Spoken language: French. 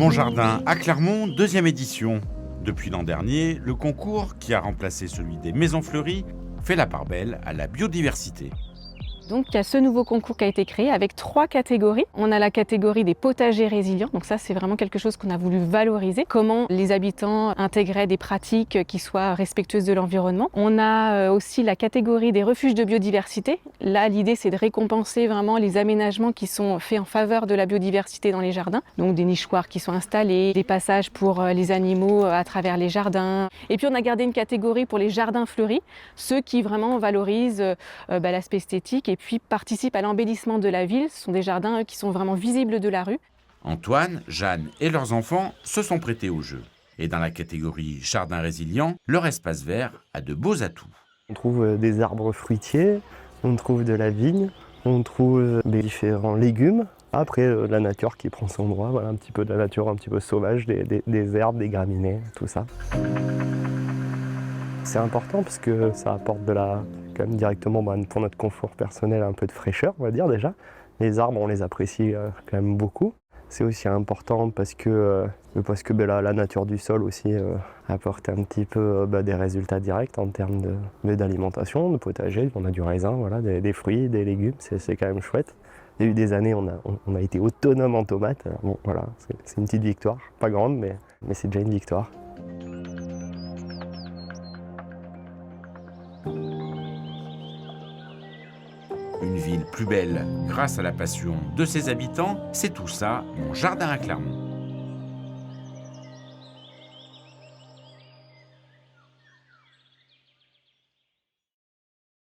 Mon jardin à Clermont, deuxième édition. Depuis l'an dernier, le concours, qui a remplacé celui des maisons fleuries, fait la part belle à la biodiversité. Donc il y a ce nouveau concours qui a été créé avec 3 catégories. On a la catégorie des potagers résilients, donc ça c'est vraiment quelque chose qu'on a voulu valoriser. Comment les habitants intégraient des pratiques qui soient respectueuses de l'environnement. On a aussi la catégorie des refuges de biodiversité. Là l'idée c'est de récompenser vraiment les aménagements qui sont faits en faveur de la biodiversité dans les jardins. Donc des nichoirs qui sont installés, des passages pour les animaux à travers les jardins. Et puis on a gardé une catégorie pour les jardins fleuris, ceux qui vraiment valorisent l'aspect esthétique et puis participent à l'embellissement de la ville. Ce sont des jardins qui sont vraiment visibles de la rue. Antoine, Jeanne et leurs enfants se sont prêtés au jeu. Et dans la catégorie jardin résilient, leur espace vert a de beaux atouts. On trouve des arbres fruitiers, on trouve de la vigne, on trouve des différents légumes. Après, la nature qui prend son droit, voilà, un petit peu de la nature un petit peu sauvage, des herbes, des graminées, tout ça. C'est important parce que ça apporte quand même directement pour notre confort personnel un peu de fraîcheur, on va dire déjà. Les arbres, on les apprécie quand même beaucoup. C'est aussi important parce que la nature du sol aussi apporte un petit peu des résultats directs en termes d'alimentation, de potager. On a du raisin, voilà, des fruits, des légumes, c'est quand même chouette. Il y a eu des années, on a été autonome en tomates. Alors bon, voilà, c'est une petite victoire, pas grande, mais c'est déjà une victoire. Une ville plus belle grâce à la passion de ses habitants, c'est tout ça, mon jardin à Clermont.